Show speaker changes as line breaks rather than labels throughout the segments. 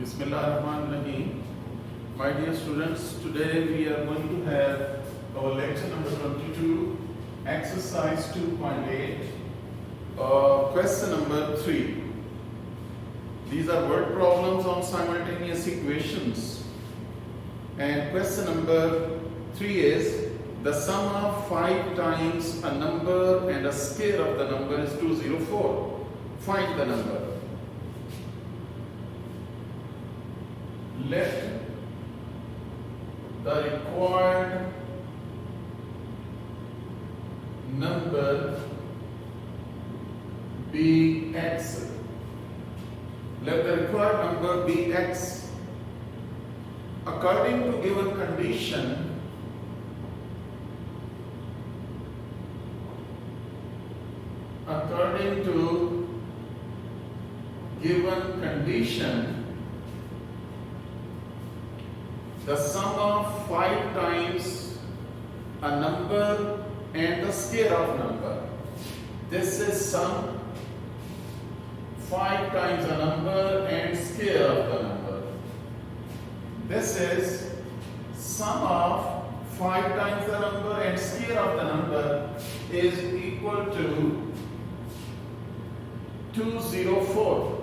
Bismillahirrahmanirrahim. My dear students, today we are going to have our lecture number 22, exercise 2.8, question number 3. These are word problems on simultaneous equations. And question number 3 is, the sum of 5 times a number and a square of the number is 204. Find the number. Let the required number be x. Let the required number be x. According to given condition, the sum of 5 times a number and the square of number. This is sum 5 times a number and square of the number. This is sum of 5 times the number and square of the number is equal to 204.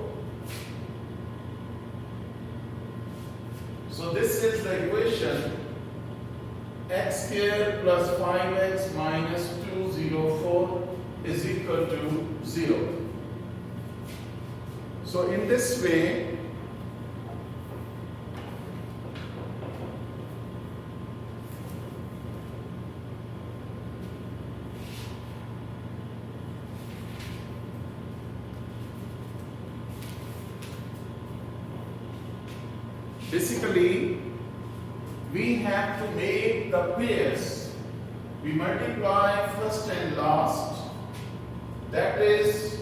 So this is the equation x square plus 5x minus 204 is equal to 0. So in this way, basically, we have to make the pairs. We multiply first and last. That is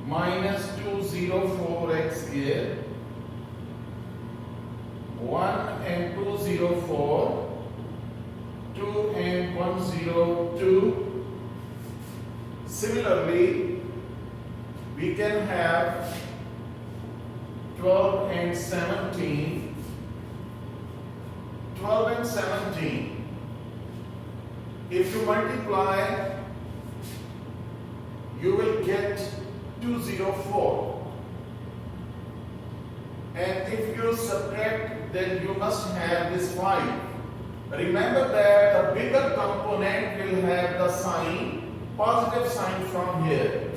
minus 204x here. 1 and 204. 2 and 102. Similarly, we can have 12 and 17. 12 and 17. If you multiply, you will get 204. And if you subtract, then you must have this 5. Remember that the bigger component will have the sign, positive sign from here.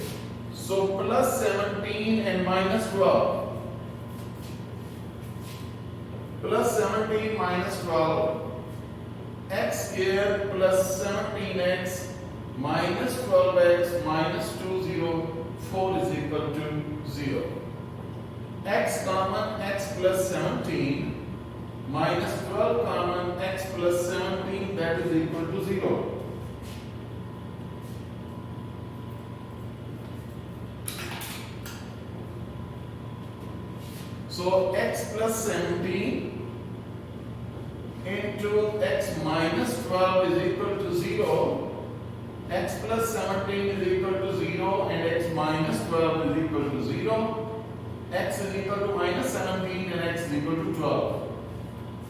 So plus 17 and minus 12. Plus 17 minus 12, x square plus 17x minus 12x minus 204 is equal to 0. X common, x plus 17 minus 12 common, x plus 17, that is equal to 0. So x plus 17 into x minus 12 is equal to 0. X plus 17 is equal to 0 and x minus 12 is equal to 0. X is equal to minus 17 and x is equal to 12.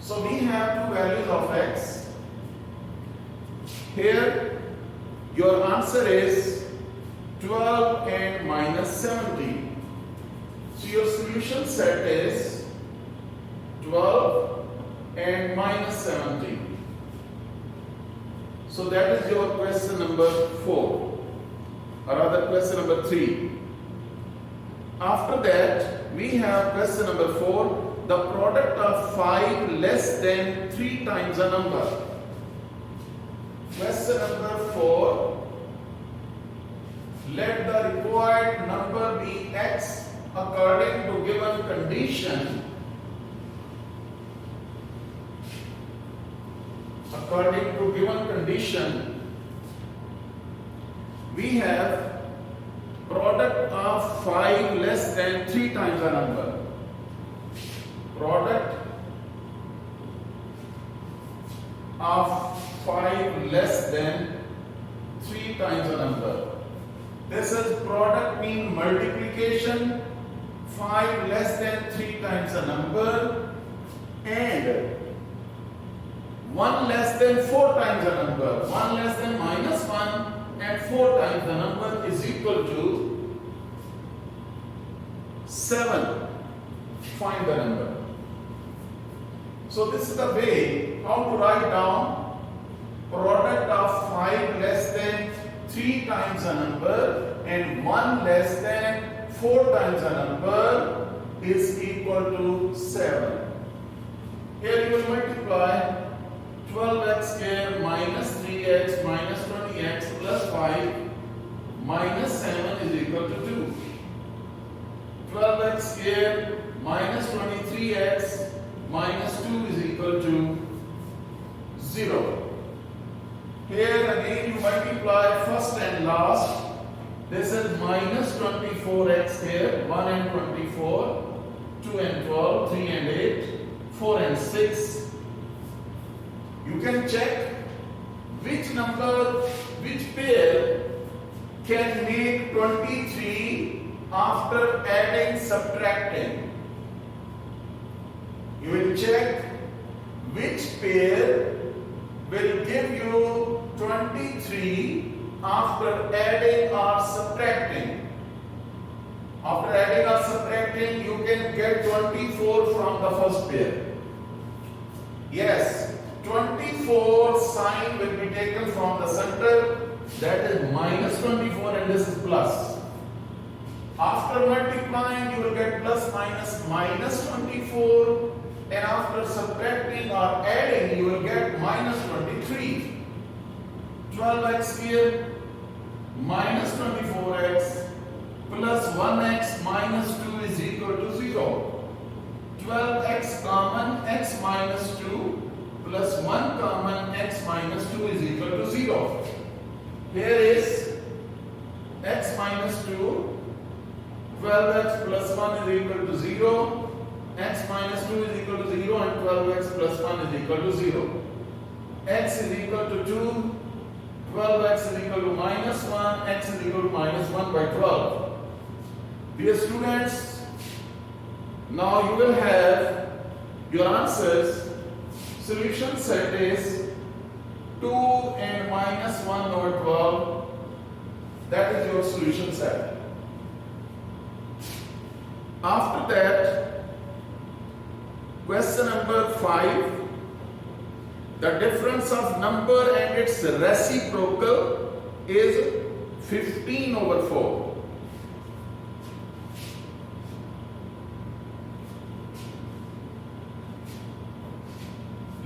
So we have two values of x. Here your answer is 12 and minus 17. So your solution set is 12 and minus 17. So that is your question number 4, or rather question number 3. After that, we have question number 4, the product of 5 less than 3 times a number. Question number 4, let the required number be x according to given condition. According to given condition, we have product of 5 less than 3 times a number. Product of 5 less than 3 times a number. This is product mean multiplication. 5 less than 3 times a number and 1 less than 4 times a number. 1 less than -1 and 4 times the number is equal to 7. Find the number. So this is the way how to write down product of 5 less than 3 times a number and 1 less than 4 times a number is equal to 7. Here you will multiply 12x square minus 3x minus 20x plus 5 minus 7 is equal to 2. 12x square minus 23x minus 2 is equal to 0. Here again you multiply first and last. This is minus 24x here, 1 and 24, 2 and 12, 3 and 8, 4 and 6. You can check which number, which pair can make 23 after adding, subtracting. You will check which pair will give you 23 after adding or subtracting. After adding or subtracting, you can get 24 from the first pair. Yes, 24 sign will be taken from the center, that is minus 24 and this is plus. After multiplying, you will get plus minus minus 24, and after subtracting or adding, you will get minus 23. 12x here minus 24x plus 1x minus 2 is equal to 0. 12x common, x minus 2 plus 1 common, x minus 2 is equal to 0. Here is x minus 2, 12x plus 1 is equal to 0, x minus 2 is equal to 0 and 12x plus 1 is equal to 0. X is equal to 2, 12x is equal to minus 1, x is equal to minus 1 by 12. Dear students, now you will have your answers. Solution set is 2 and minus 1 over 12. That is your solution set. After that, question number 5. The difference of number and its reciprocal is 15 over 4.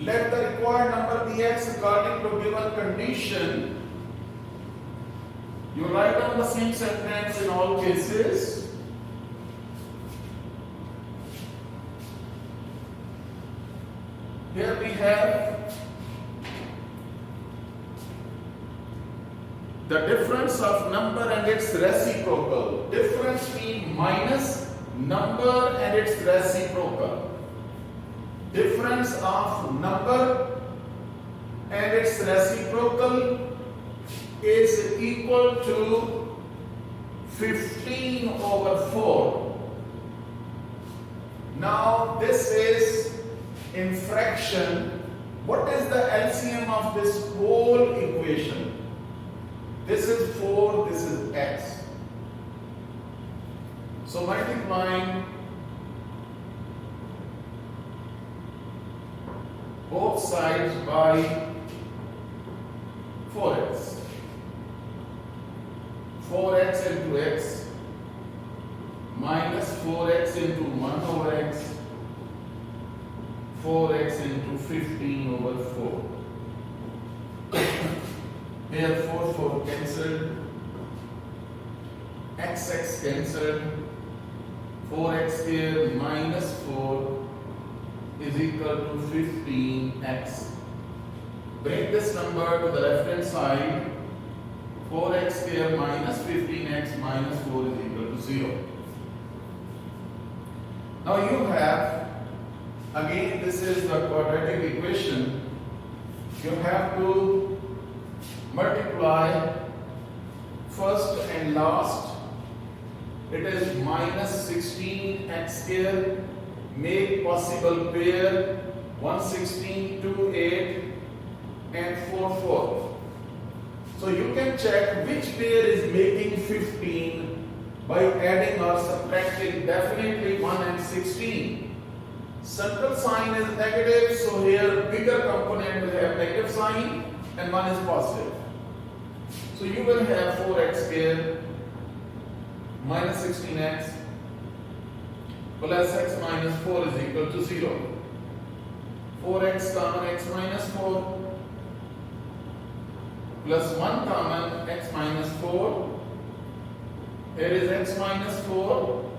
Let the required number be x according to given condition. You write down the same sentence in all cases. Here we have the difference of number and its reciprocal. Difference means minus number and its reciprocal. Difference of number and its reciprocal is equal to 15 over 4. Now this is in fraction. What is the LCM of this whole equation? This is 4, this is x. So multiplying both sides by 4x. 4x into x minus 4x into 1 over x, 4x into 15 over 4. Here 4 cancelled, x cancelled, 4x here minus 4 is equal to 15x. Bring this number to the left hand side. 4x square minus 15x minus 4 is equal to 0. Now you have, again this is the quadratic equation. You have to multiply first and last. It is minus 16x square. Make possible pair 116, 2, 8 and 4, 4. So you can check which pair is making 15 by adding or subtracting. Definitely 1 and 16. Central sign is negative, so here bigger component will have negative sign and 1 is positive. So you will have 4x square minus 16x plus x minus 4 is equal to 0. 4x common x minus 4 plus 1 common x minus 4. Here is x minus 4.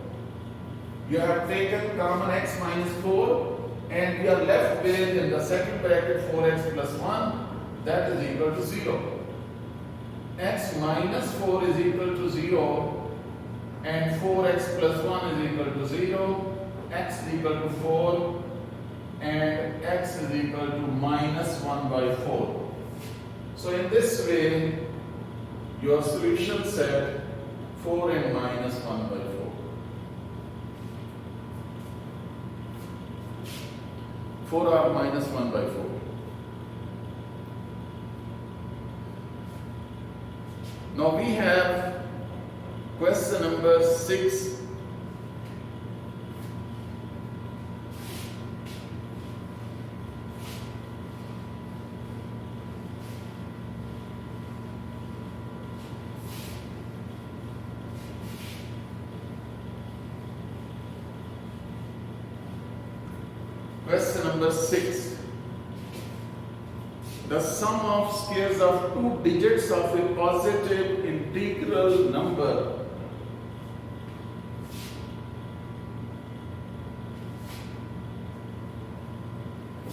You have taken common x minus 4 and we are left with in the second bracket 4x plus 1, that is equal to 0. X minus 4 is equal to 0 and 4x plus 1 is equal to 0. X is equal to 4 and x is equal to minus 1 by 4. So in this way your solution set 4 and minus 1 by 4. 4 or minus 1 by 4. Now we have question number 6. Question number 6. The sum of squares of two digits of a positive integral number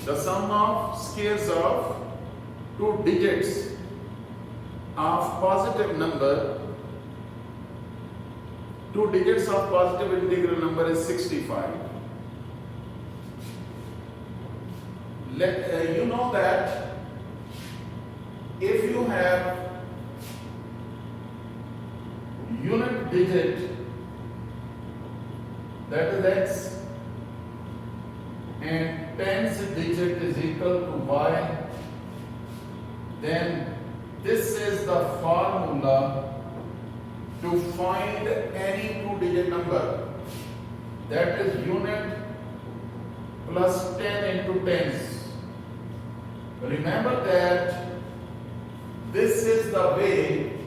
the sum of squares of two digits of positive number, two digits of positive integral number is 65. You know that if you have unit digit, that is x, and tens digit is equal to y, then this is the formula to find any two-digit number, that is unit plus 10 into tens. Remember that this is the way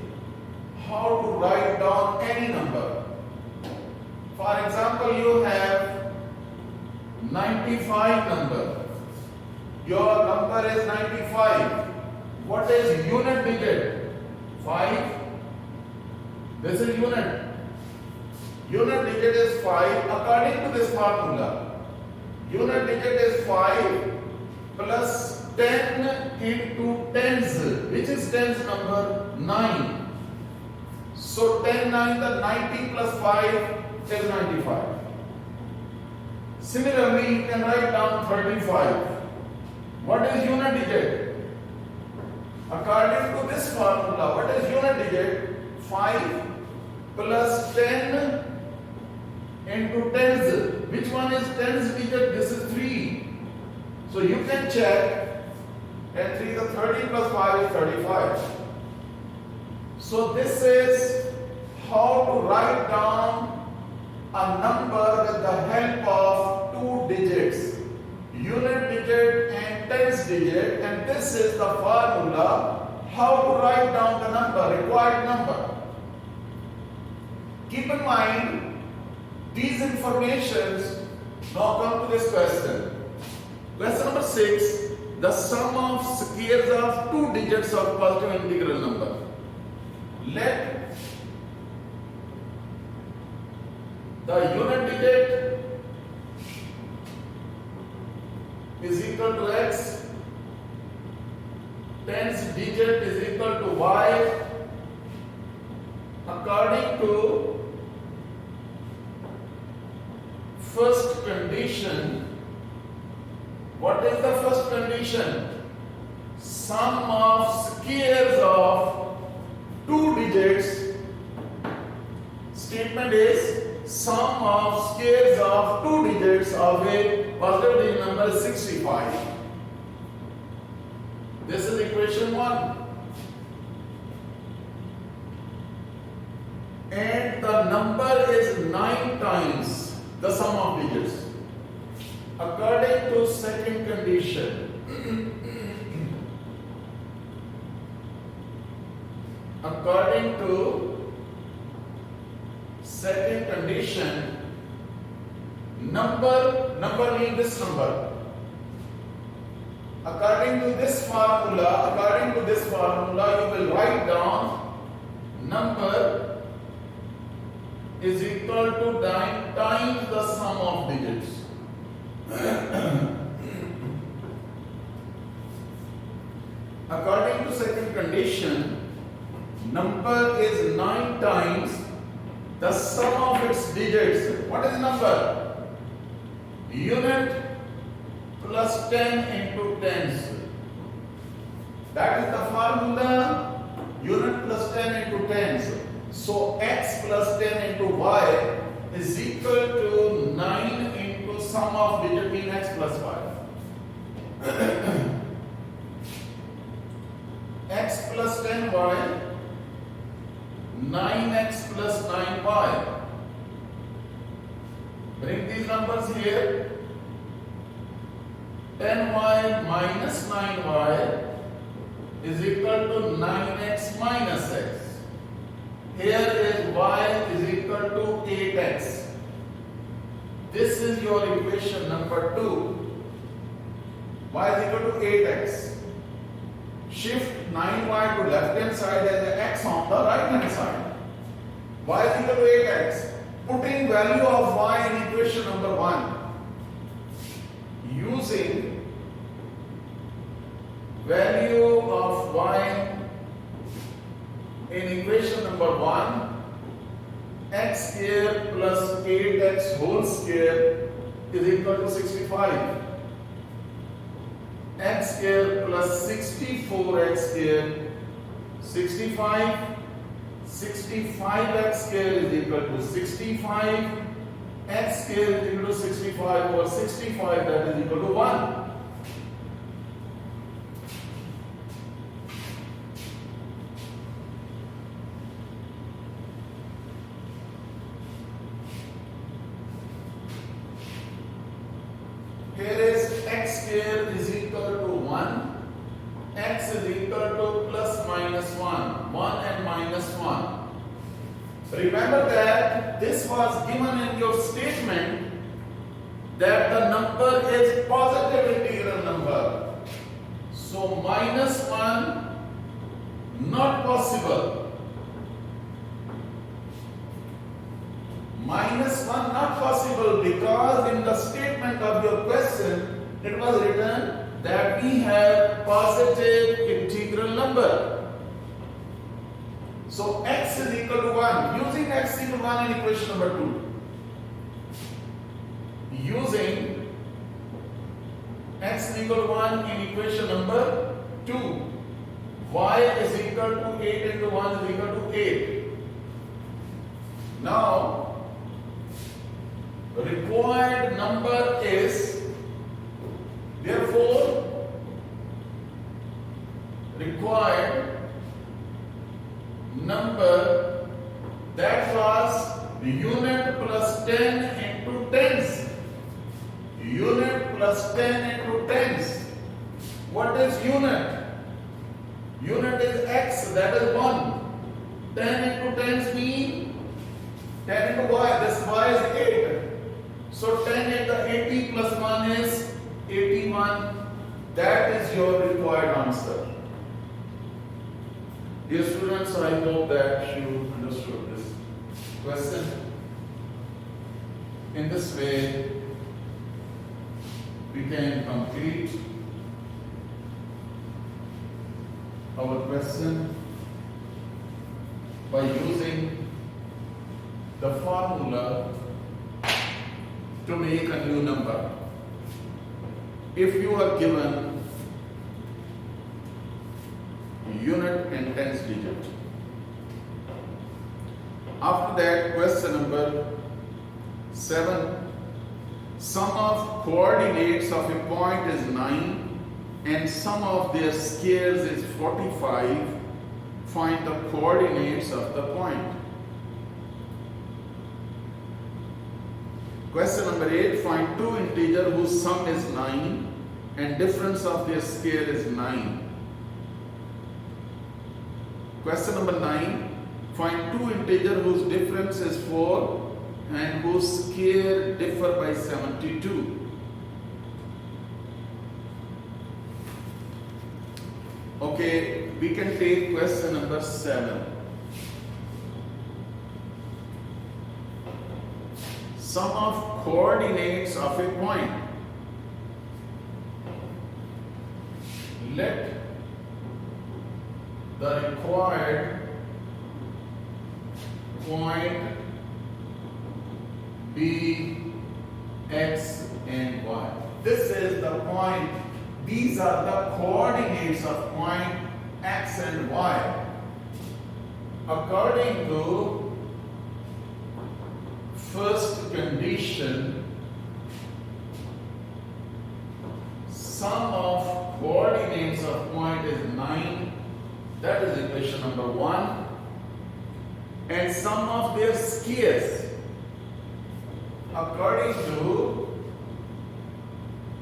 how to write down any number. For example, you have 95 number. Your number is 95. What is unit digit? 5. This is unit. Unit digit is 5 according to this formula. Unit digit is 5 plus 10 into tens, which is tens number 9. So 10 9 the 90 plus 5 is 95. Similarly, you can write down 35. What is unit digit? According to this formula, what is unit digit? 5 plus 10 into tens. Which one is tens digit? This is 3. So you can check. And 3 the 30 plus 5 is 35. So this is how to write down a number with the help of two digits, unit digit and tens digit, and this is the formula how to write down the number, required number. Keep in mind these informations. Now come to this question. Question number 6. The sum of squares of two digits of positive integral number. Let the unit digit is equal to x, tens digit is equal to y, according to first condition. What is the first condition? Sum of squares of two digits. Statement statement is sum of squares of two digits of a positive digit number is 65. This is equation 1. And the number is 9 times the sum of digits. According to second condition, according to second condition, number means this number. According to this formula, you will write down number is equal to 9 times the sum of digits. According to second condition, number is 9 times the sum of its digits. What is number? Unit plus 10 into tens. That is the formula. Unit plus 10 into tens. So x plus 10 into y is equal to 9 into sum of digit mean x plus 5. X plus 10y, 9x plus 9y. Bring these numbers here. 10y minus 9y is equal to 9x minus x. Here is y is equal to 8x. This is your equation number 2. Y is equal to 8x. Shift 9y to left hand side and the x on the right hand side. Y is equal to 8x. Putting value of y in equation number 1. Using value of y in equation number 1, x square plus 8x whole square is equal to 65. X square plus 64x square, 65. 65x square is equal to 65. X square is equal to 65 over 65, that is equal to 1. Here is x square is equal to 1. X is equal to plus minus 1. 1 and minus 1. Remember that this was given in your statement that the number is positive integral number. So minus 1 not possible. Minus 1 not possible because in the statement of your question it was written that we have positive integral number. So x is equal to 1. Using x equal to 1 in equation number 2. Using x equal to 1 in equation number 2. Y is equal to 8 into 1 is equal to 8. Now required number is, therefore required number, that was unit plus 10 into tens. Unit plus 10 into tens. What is unit? Unit is x, that is 1. 10 into tens mean 10 into y, this y is 8. So 10 into 80 plus 1 is 81. That is your required answer. Dear students, I hope that you understood this question. In this way, we can complete our question by using the formula to make a new number. If you are given unit and tens digit, After that, question number 7. Sum of coordinates of a point is 9 and sum of their squares is 45. Find the coordinates of the point. Question number 8. Find two integers whose sum is 9 and difference of their square is 9. Question number 9. Find two integers whose difference is 4 and whose square differ by 72. Okay, we can take question number 7. Sum of coordinates of a point. Let the required point be x and y. This is the point. These are the coordinates of point x and y. According to first condition, sum of coordinates of point is 9. That is equation number 1. And sum of their squares, according to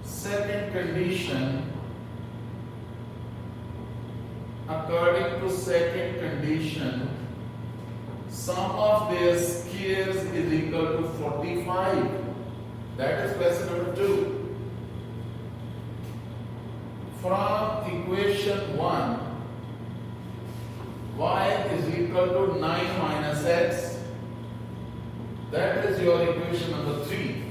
second condition, sum of their squares is equal to 45. That is question number 2. From equation 1, y is equal to 9 minus x. That is your equation number 3.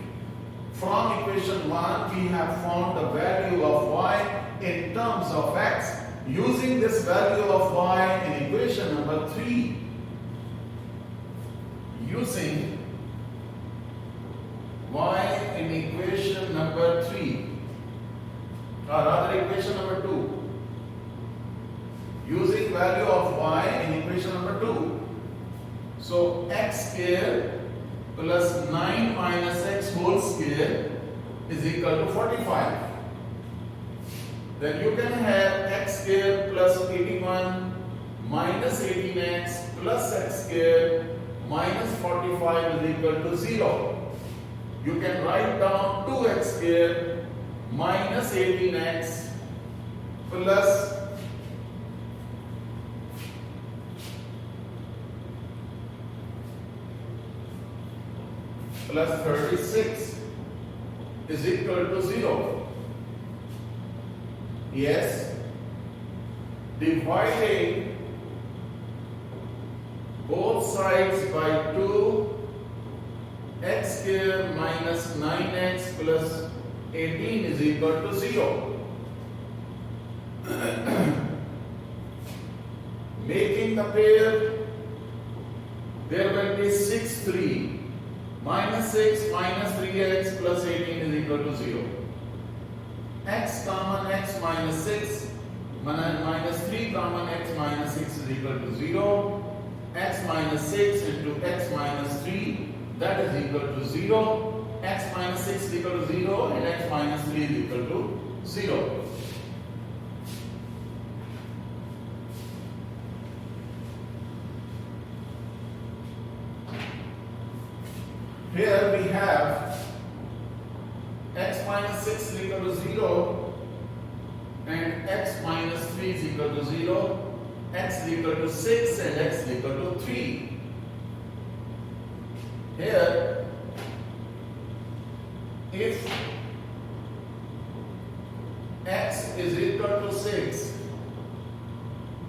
From equation 1, we have found the value of y in terms of x. Using this value of y in equation number 3, using y in equation number 3, or rather equation number 2, using value of y in equation number 2. So x square plus 9 minus x whole square is equal to 45. Then you can have x square plus 81 minus 18x plus x square minus 45 is equal to 0. You can write down 2x square minus 18x plus 36 is equal to 0. Yes, dividing both sides by 2, x square minus 9x plus 18 is equal to 0. Making the pair, there will be 6, 3. Minus 6 minus 3x plus 18 is equal to 0. X common x minus 6 minus 3 common x minus 6 is equal to 0. X minus 6 into x minus 3, that is equal to 0. X minus 6 is equal to 0 and x minus 3 is equal to 0. Here we have x minus 6 is equal to 0 and x minus 3 is equal to 0, x is equal to 6 and x is equal to 3. Here, if x is equal to 6,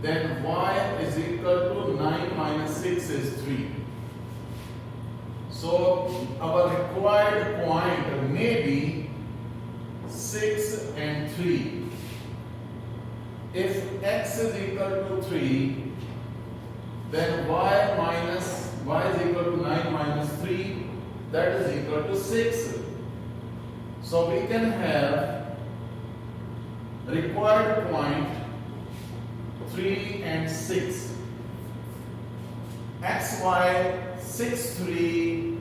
then y is equal to 9 minus 6 is 3. So our required point may be 6 and 3. If x is equal to 3, then y is equal to 9 minus 3, that is equal to 6. So we can have required point 3 and 6. xy 6 3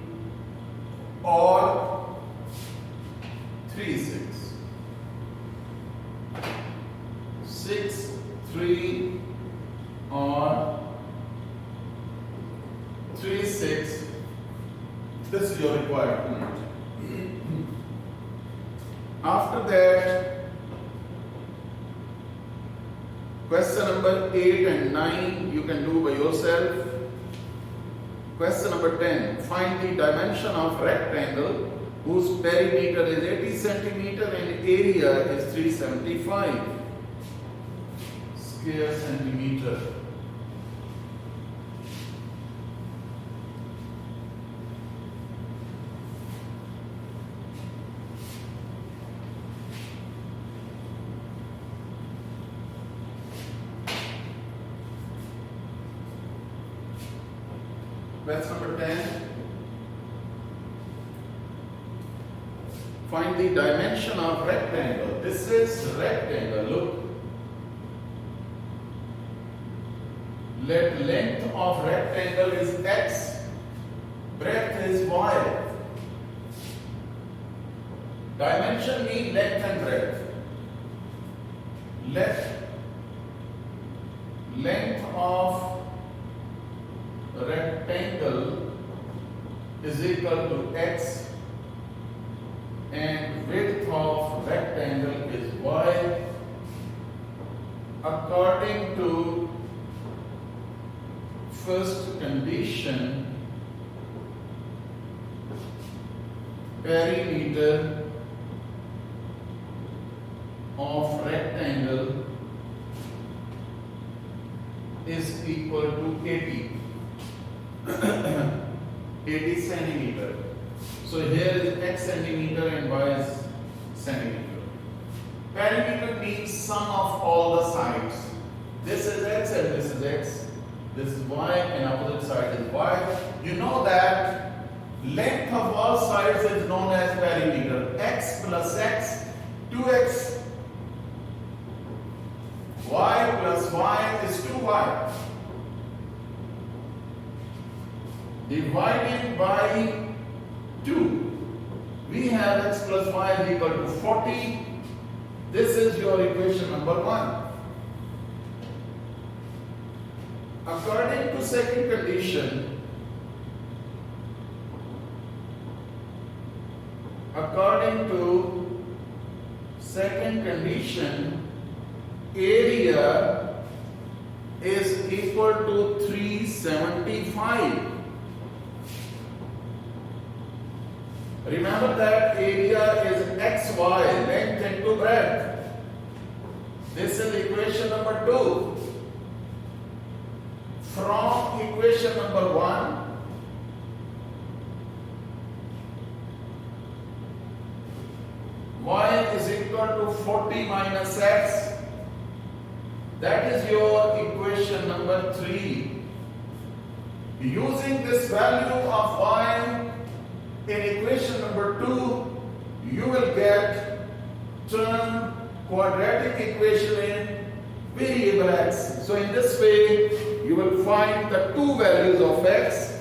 or 3 6. 6 3 or 3 6. This is your required point. After that, question number 8 and 9 you can do by yourself. Question number 10, find the dimension of rectangle whose perimeter is 80 centimeter and area is 375 square centimeter. Question number 10. Find the dimension of rectangle. This is rectangle. Look. Let length of rectangle is x, breadth is y. Dimension means length and breadth. Let length of rectangle is equal to x and width of rectangle is y according to first condition. Perimeter of rectangle is equal to 80 80 centimeter. So here is x centimeter and y is centimeter. Perimeter means sum of all the sides. This is x and this is x. This is y and opposite side is y. You know that length of all sides is known as perimeter. X plus x, 2x. Y plus y is 2y. Divided by 2, we have x plus y is equal to 40. This is your equation number 1. According to second condition, area is equal to 375. Remember that area is xy, length into breadth. This is equation number 2. From equation number 1, y is equal to 40 minus x. That is your equation number 3. Using this value of y in equation number 2, you will get term quadratic equation in variable x. So in this way, you will find the two values of x,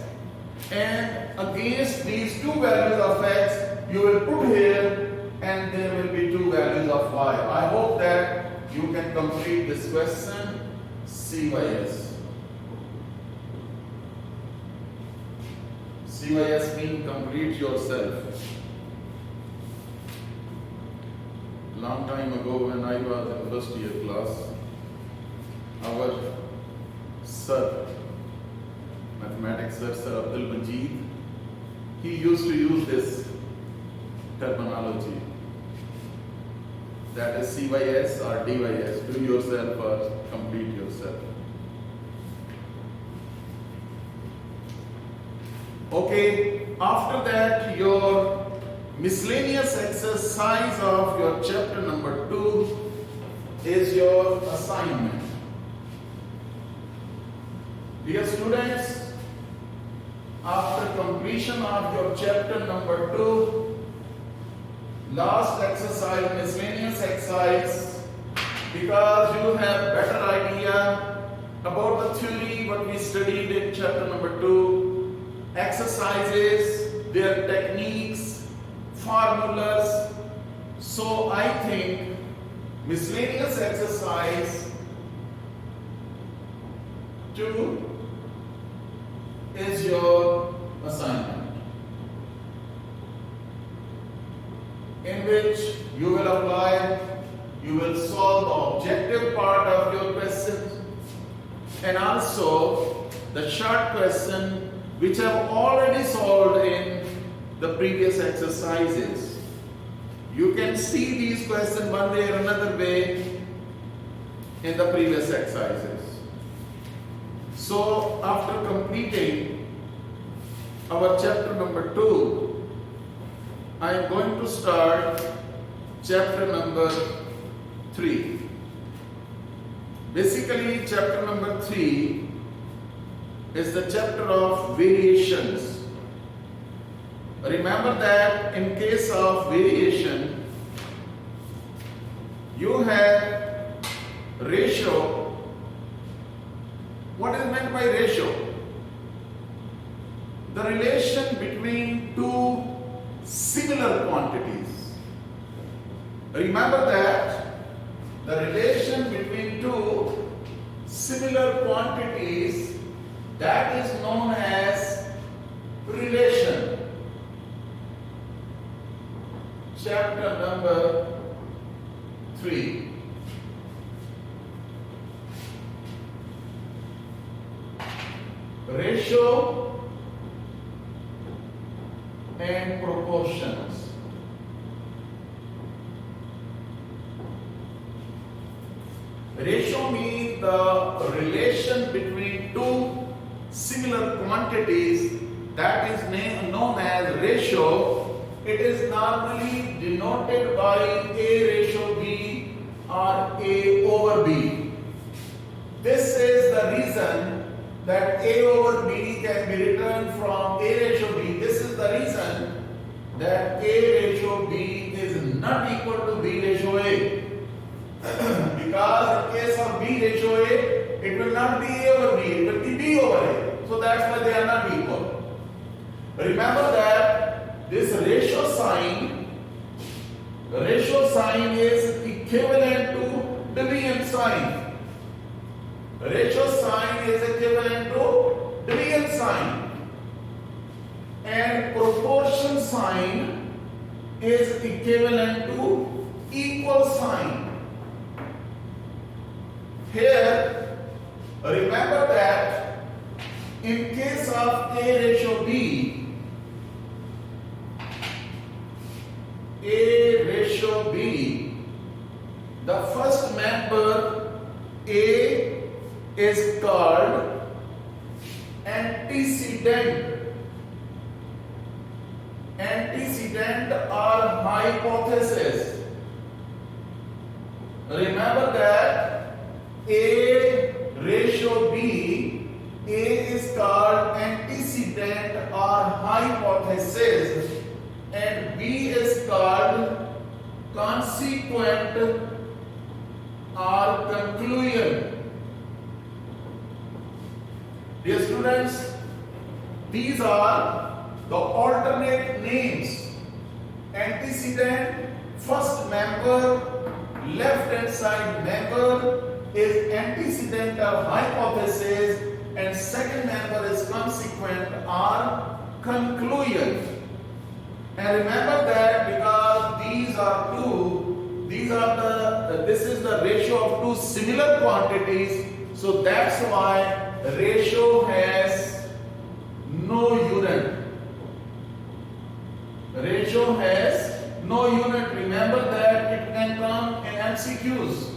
and against these two values of x, you will put here, and there will be two values of y. I hope that you can complete this question. CYS. CYS means complete yourself. Long time ago when I was in first year class, our sir, mathematics sir Abdul Majid, he used to use this terminology. That is CYS or DYS. Do yourself or complete yourself. Okay, after that, your miscellaneous exercise of your chapter number 2 is your assignment. Dear students, after completion of your chapter number 2, last exercise, miscellaneous exercise, because you have better idea about the theory what we studied in chapter number 2, exercises, their techniques, formulas. So I think miscellaneous exercise 2 is your assignment, in which you will apply, you will solve the objective part of your question and also the short question which I have already solved in the previous exercises. You can see these questions one way or another way in the previous exercises. So after completing our chapter number 2, I am going to start chapter number 3. Basically, chapter number 3 is the chapter of variations. Remember that in case of variation, you have ratio. What is meant by ratio? The relation between two similar quantities. Remember that the relation between two similar quantities, that is known as relation. Chapter number 3. Ratio and proportions. Ratio means the relation between two similar quantities, that is known as ratio. It is normally denoted by A ratio B or A over B. This is the reason that A over B can be written from A ratio B. This is the reason that A ratio B is not equal to B ratio A. Because in case of B ratio A, it will not be A over B, it will be B over A. So that's why they are not equal. Remember that this ratio sign is equivalent to division sign. Ratio sign is equivalent to division sign. And proportion sign is equivalent to equal sign. Here, remember that in case of A ratio B, the first member A is called antecedent. Antecedent or hypothesis. Remember that A ratio B, A is called antecedent or hypothesis and B is called consequent or conclusion. Dear students, these are the alternate names. Antecedent, first member, left hand side member is antecedent or hypothesis and second member is consequent or conclusion. And remember that because this is the ratio of two similar quantities, so that's why ratio has no unit. Ratio has no unit. Remember that it can come in MCQs.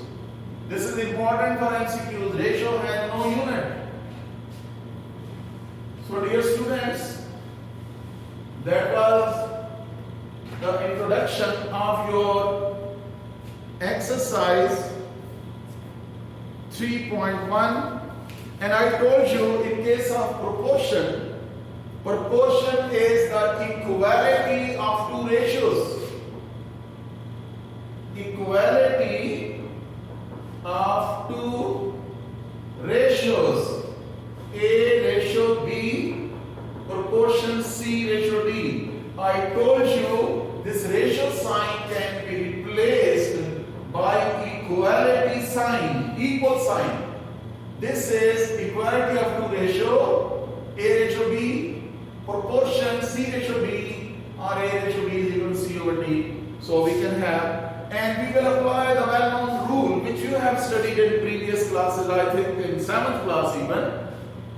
This is important for MCQs. Ratio has no unit. So dear students, that was the introduction of your exercise 3.1, and I told you in case of proportion is the equality of two ratios. Equality of two ratios. equal sign. This is equality of two ratio, A ratio B, proportion C ratio B, or A ratio B is equal to C over D. So we can have, and we will apply the well-known rule which you have studied in previous classes, I think in 7th class even.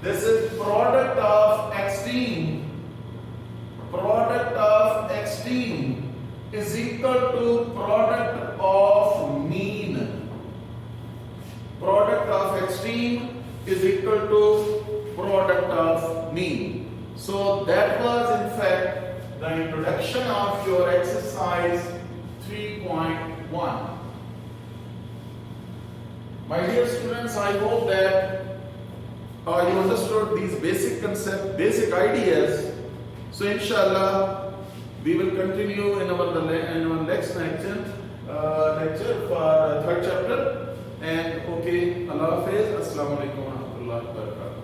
This is product of extreme is equal to product of mean. Product of extreme is equal to product of mean. So that was in fact the introduction of your exercise 3.1. My dear students, I hope that you understood these basic concepts, basic ideas. So inshallah, we will continue in our next lecture for third chapter. And okay, Allah Hafiz, Assalamu alaikum wa rahmatullahi wa barakatuh.